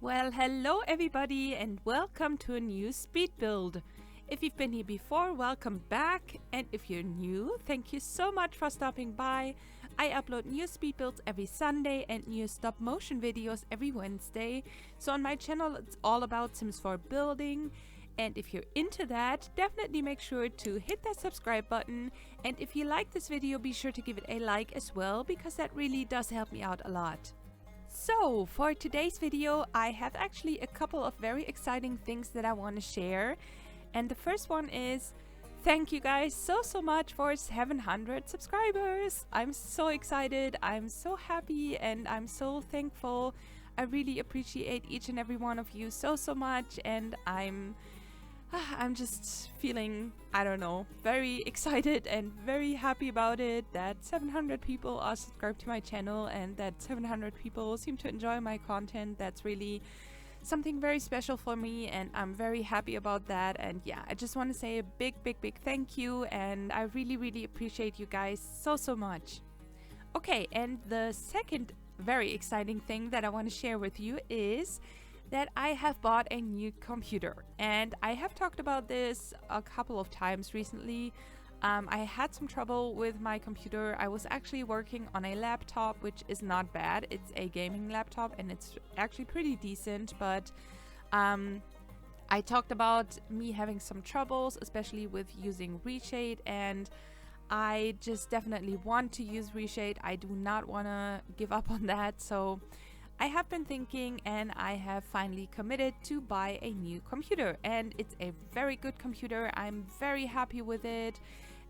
Well, hello everybody and welcome to a new speed build. If you've been here before, welcome back, and if you're new, thank you so much for stopping by. I upload new speed builds every Sunday and new stop motion videos every Wednesday. So on my channel it's all about Sims 4 building, and if you're into that, definitely make sure to hit that subscribe button, and if you like this video, be sure to give it a like as well, because that really does help me out a lot. So for today's video, I have actually a couple of very exciting things that I want to share. And the first one is, thank you guys so much for 700 subscribers. I'm so excited, I'm so happy, and I'm so thankful. I really appreciate each and every one of you so much, and I'm just feeling, I don't know, very excited and very happy about it that 700 people are subscribed to my channel and that 700 people seem to enjoy my content. That's really something very special for me, and I'm very happy about that. And yeah, I just want to say a big thank you, and I really appreciate you guys so much. Okay, and the second very exciting thing that I want to share with you is that I have bought a new computer, and I have talked about this a couple of times recently. I had some trouble with my computer. I was actually working on a laptop, which is not bad. It's a gaming laptop and it's actually pretty decent, but I talked about me having some troubles, especially with using Reshade, and I just definitely want to use Reshade. I do not want to give up on that, so I have been thinking, and I have finally committed to buy a new computer, and it's a very good computer. I'm very happy with it,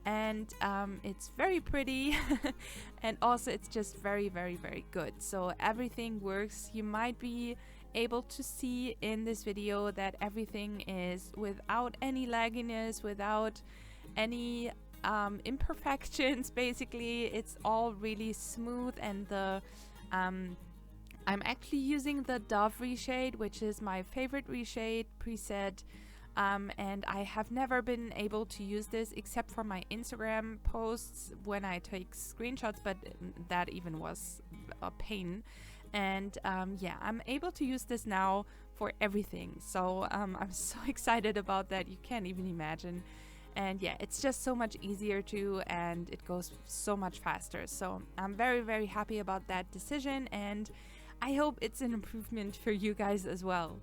and it's very pretty and also it's just very good. So everything works. You might be able to see in this video that everything is without any lagginess, without any imperfections. Basically, it's all really smooth, and the I'm actually using the Dove Reshade, which is my favorite Reshade preset, and I have never been able to use this except for my Instagram posts when I take screenshots, but that even was a pain. And yeah, I'm able to use this now for everything, so I'm so excited about that, you can't even imagine. And yeah, it's just so much easier too, and it goes so much faster. So I'm very happy about that decision, and I hope it's an improvement for you guys as well.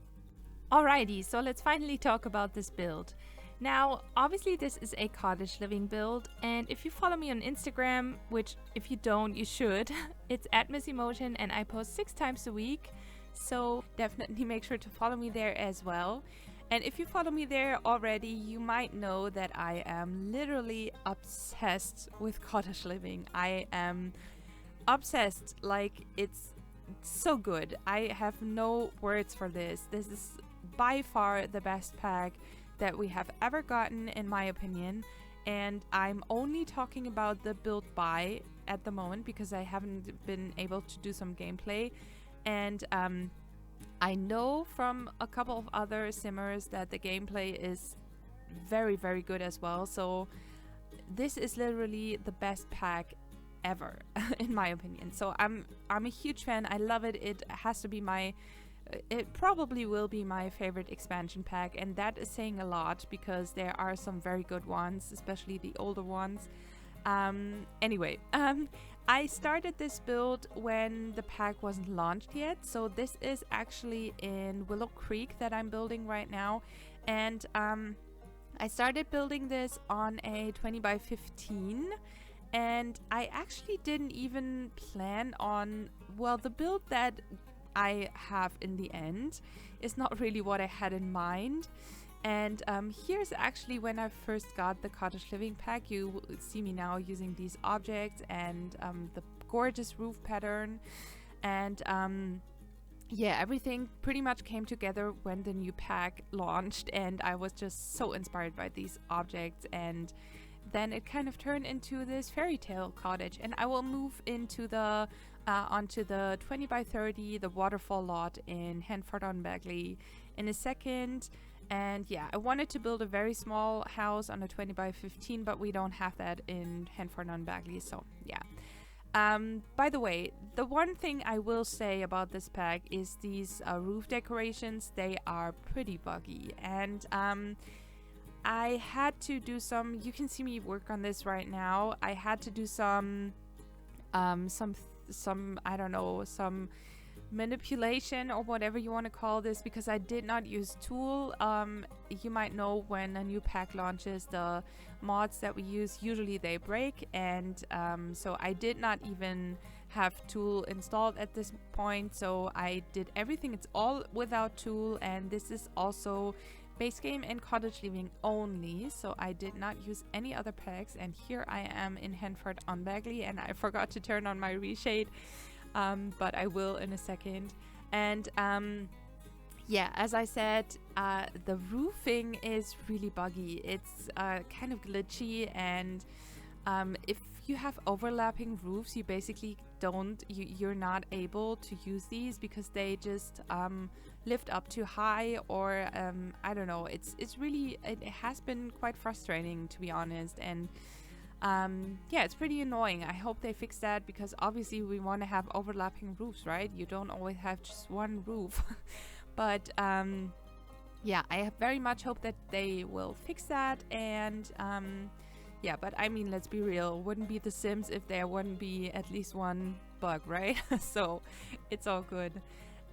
Alrighty, so let's finally talk about this build. Now, obviously this is a cottage living build, and if you follow me on Instagram, which if you don't, you should, it's at Missy Motion, and I post 6 times a week, so definitely make sure to follow me there as well. And if you follow me there already, you might know that I am literally obsessed with cottage living. I am obsessed, like it's so good. I have no words for this. This is by far the best pack that we have ever gotten, in my opinion, and I'm only talking about the build buy at the moment because I haven't been able to do some gameplay. And I know from a couple of other simmers that the gameplay is very good as well, so this is literally the best pack ever in my opinion. So I'm a huge fan. I love it. It has to be it probably will be my favorite expansion pack, and that is saying a lot because there are some very good ones, especially the older ones. Anyway, I started this build when the pack wasn't launched yet, so this is actually in Willow Creek that I'm building right now, and I started building this on a 20 by 15. And I actually didn't even plan on, well, the build that I have in the end is not really what I had in mind. And here's actually when I first got the Cottage Living Pack. You see me now using these objects and the gorgeous roof pattern. And yeah, everything pretty much came together when the new pack launched, and I was just so inspired by these objects, and then it kind of turned into this fairy tale cottage. And I will move into the onto the 20 by 30, the waterfall lot in Hanford-on-Bagley in a second. And yeah, I wanted to build a very small house on a 20 by 15, but we don't have that in Hanford-on-Bagley, so yeah. By the way, the one thing I will say about this pack is these roof decorations, they are pretty buggy. And I had to do some, you can see me work on this right now. I had to do some I don't know, some manipulation or whatever you want to call this, because I did not use T.O.O.L. You might know when a new pack launches, the mods that we use, usually they break, and so I did not even have T.O.O.L installed at this point, so I did everything. It's all without T.O.O.L, and this is also base game and cottage living only, so I did not use any other packs. And here I am in Hanford on Bagley, and I forgot to turn on my reshade, but I will in a second. And yeah, as I said, the roofing is really buggy. It's kind of glitchy, and if you have overlapping roofs, you basically you're not able to use these because they just lift up too high, or I don't know. It has been quite frustrating, to be honest. And yeah, it's pretty annoying. I hope they fix that, because obviously we want to have overlapping roofs, right? You don't always have just one roof. But yeah, I very much hope that they will fix that. And yeah, but I mean, let's be real, wouldn't be The Sims if there wouldn't be at least one bug, right? So it's all good.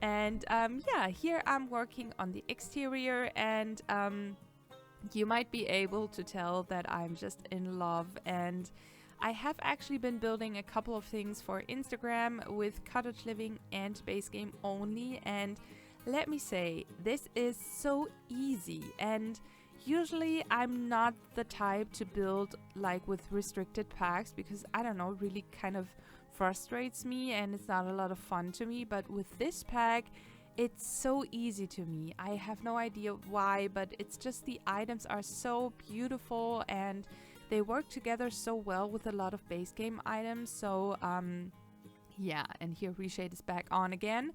And yeah, here I'm working on the exterior, and you might be able to tell that I'm just in love. And I have actually been building a couple of things for Instagram with cottage living and base game only, and let me say, this is so easy. And usually I'm not the type to build like with restricted packs, because I don't know, really kind of frustrates me and it's not a lot of fun to me. But with this pack, it's so easy to me. I have no idea why, but it's just the items are so beautiful and they work together so well with a lot of base game items. So yeah, and here reshade is back on again.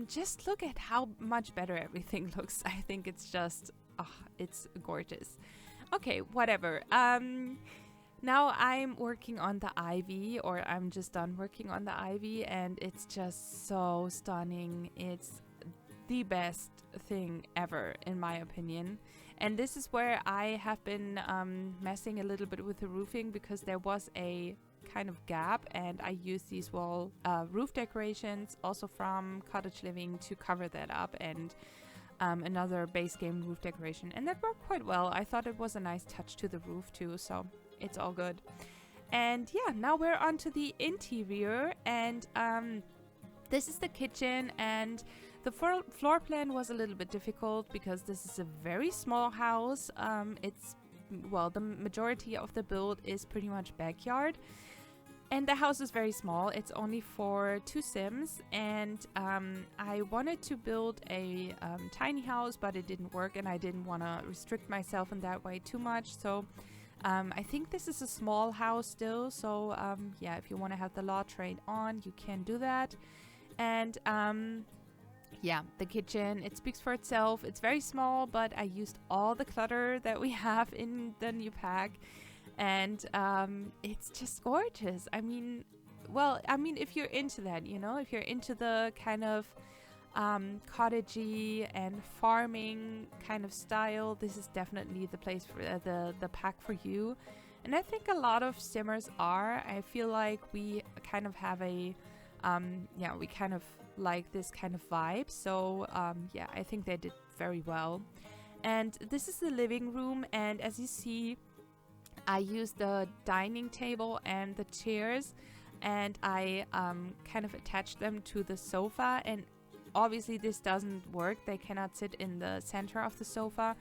Just look at how much better everything looks. I think it's just, it's gorgeous. Okay, whatever. Now I'm working on the ivy, or I'm just done working on the ivy, and it's just so stunning. It's the best thing ever, in my opinion. And this is where I have been messing a little bit with the roofing, because there was a kind of gap, and I used these roof decorations also from Cottage Living to cover that up, and another base game roof decoration, and that worked quite well. I thought it was a nice touch to the roof too, so it's all good. And yeah, now we're on to the interior, and this is the kitchen. And the floor plan was a little bit difficult because this is a very small house. Well, the majority of the build is pretty much backyard, and the house is very small. It's only for 2 Sims, and I wanted to build a tiny house, but it didn't work, and I didn't want to restrict myself in that way too much. So I think this is a small house still, so yeah, if you want to have the law trade on, you can do that. And yeah, the kitchen, it speaks for itself. It's very small, but I used all the clutter that we have in the new pack, and it's just gorgeous. I mean, well, I mean, if you're into that, you know, if you're into the kind of cottagey and farming kind of style, this is definitely the place for the pack for you. And I think a lot of simmers are. I feel like we kind of have a yeah, we kind of like this kind of vibe. So yeah, I think they did very well. And this is the living room, and as you see, I used the dining table and the chairs, and I kind of attached them to the sofa. And obviously this doesn't work. They cannot sit in the center of the sofa,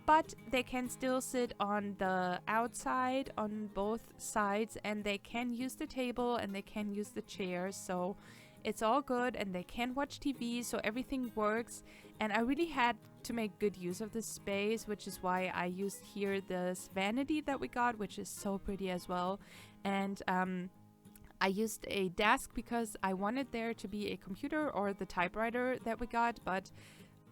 but they can still sit on the outside on both sides, and they can use the table and they can use the chairs. So it's all good, and they can watch TV, so everything works. And I really had to make good use of this space, which is why I used here this vanity that we got, which is so pretty as well. And I used a desk because I wanted there to be a computer or the typewriter that we got, but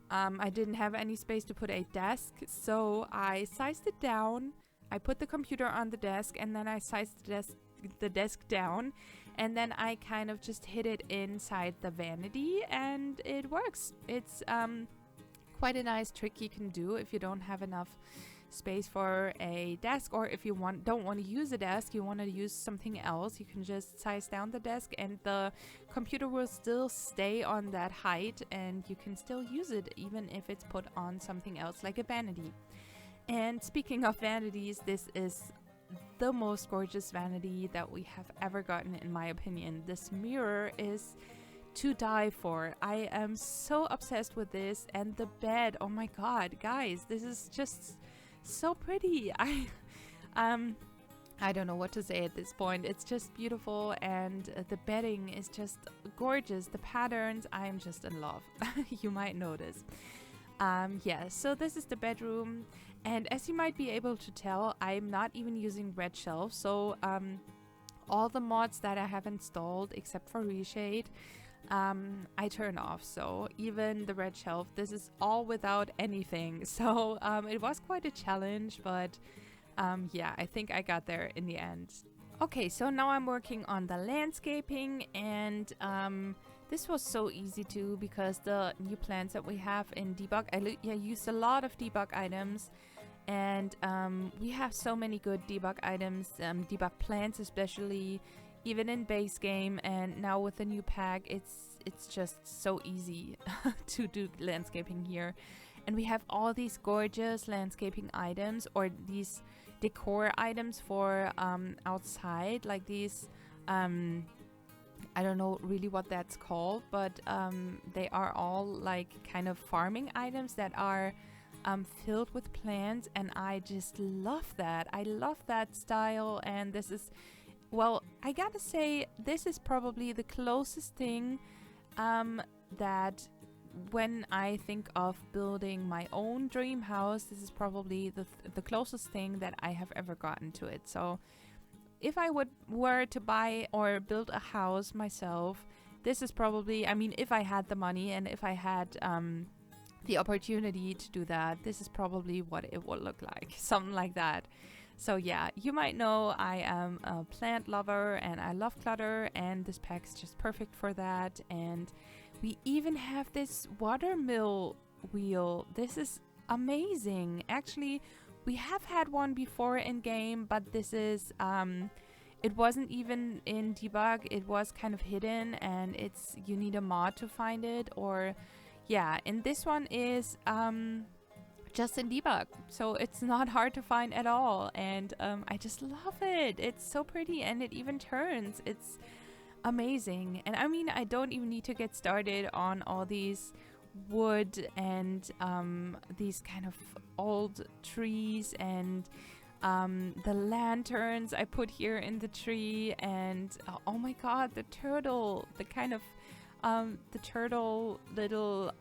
I didn't have any space to put a desk, so I sized it down. I put the computer on the desk, and then I sized the the desk down, and then I kind of just hid it inside the vanity, and it works. It's quite a nice trick you can do if you don't have enough space for a desk, or if you don't want to use a desk, you want to use something else. You can just size down the desk and the computer will still stay on that height, and you can still use it even if it's put on something else like a vanity. And speaking of vanities, this is the most gorgeous vanity that we have ever gotten, in my opinion. This mirror is to die for. I am so obsessed with this, and the bed, oh my god, guys, this is just so pretty. I don't know what to say at this point. It's just beautiful, and the bedding is just gorgeous. The patterns, I'm just in love. You might notice. Yeah, so this is the bedroom, and as you might be able to tell, I'm not even using red shelves. So all the mods that I have installed, except for Reshade, I turn off. So even the red shelf, this is all without anything. So it was quite a challenge, but yeah, I think I got there in the end. Okay, so now I'm working on the landscaping, and this was so easy too, because the new plants that we have in debug, I used a lot of debug items, and we have so many good debug items, debug plants especially, even in base game, and now with the new pack, it's just so easy to do landscaping here. And we have all these gorgeous landscaping items, or these decor items for outside, like these I don't know really what that's called, but they are all like kind of farming items that are filled with plants, and I just love that. I love that style, and this is, well, I gotta say, this is probably the closest thing that when I think of building my own dream house, this is probably the closest thing that I have ever gotten to it. So if I were to buy or build a house myself, this is probably, I mean, if I had the money and if I had the opportunity to do that, this is probably what it would look like, something like that. So yeah, you might know I am a plant lover and I love clutter, and this pack is just perfect for that. And we even have this watermill wheel. This is amazing. Actually, we have had one before in game, but this is it wasn't even in debug. It was kind of hidden, and you need a mod to find it, or yeah, and this one is just in debug, so it's not hard to find at all. And I just love it. It's so pretty, and it even turns. It's amazing. And I mean, I don't even need to get started on all these wood and these kind of old trees, and the lanterns I put here in the tree, and oh my god, the turtle, the kind of the turtle little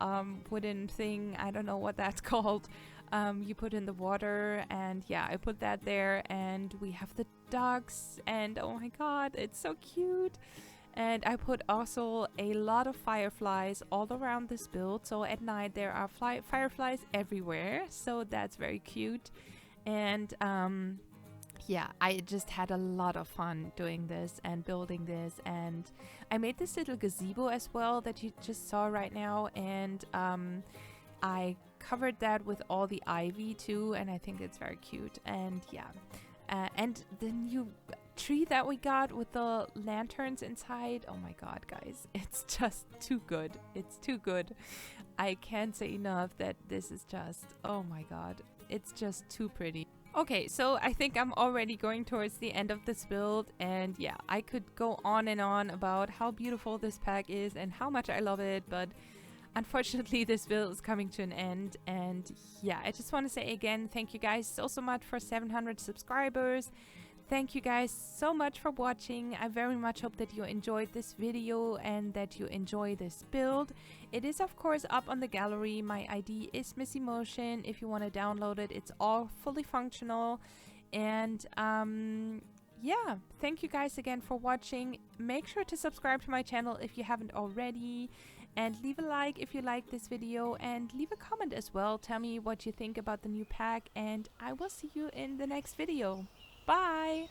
wooden thing, I don't know what that's called, you put in the water, and yeah, I put that there. And we have the ducks, and oh my god, it's so cute. And I put also a lot of fireflies all around this build, so at night there are fireflies everywhere, so that's very cute. And yeah, I just had a lot of fun doing this and building this. And I made this little gazebo as well that you just saw right now, and I covered that with all the ivy too, and I think it's very cute. And yeah, and the new tree that we got with the lanterns inside, oh my god, guys, it's just too good. It's too good. I can't say enough that this is just, oh my god, it's just too pretty. Okay, so I think I'm already going towards the end of this build, and yeah, I could go on and on about how beautiful this pack is and how much I love it, but unfortunately this build is coming to an end. And yeah, I just want to say again, thank you guys so much for 700 subscribers. Thank you guys so much for watching. I very much hope that you enjoyed this video and that you enjoy this build. It is of course up on the gallery. My ID is MissyMotion. If you want to download it, it's all fully functional. And yeah, thank you guys again for watching. Make sure to subscribe to my channel if you haven't already, and leave a like if you like this video, and leave a comment as well. Tell me what you think about the new pack, and I will see you in the next video. Bye!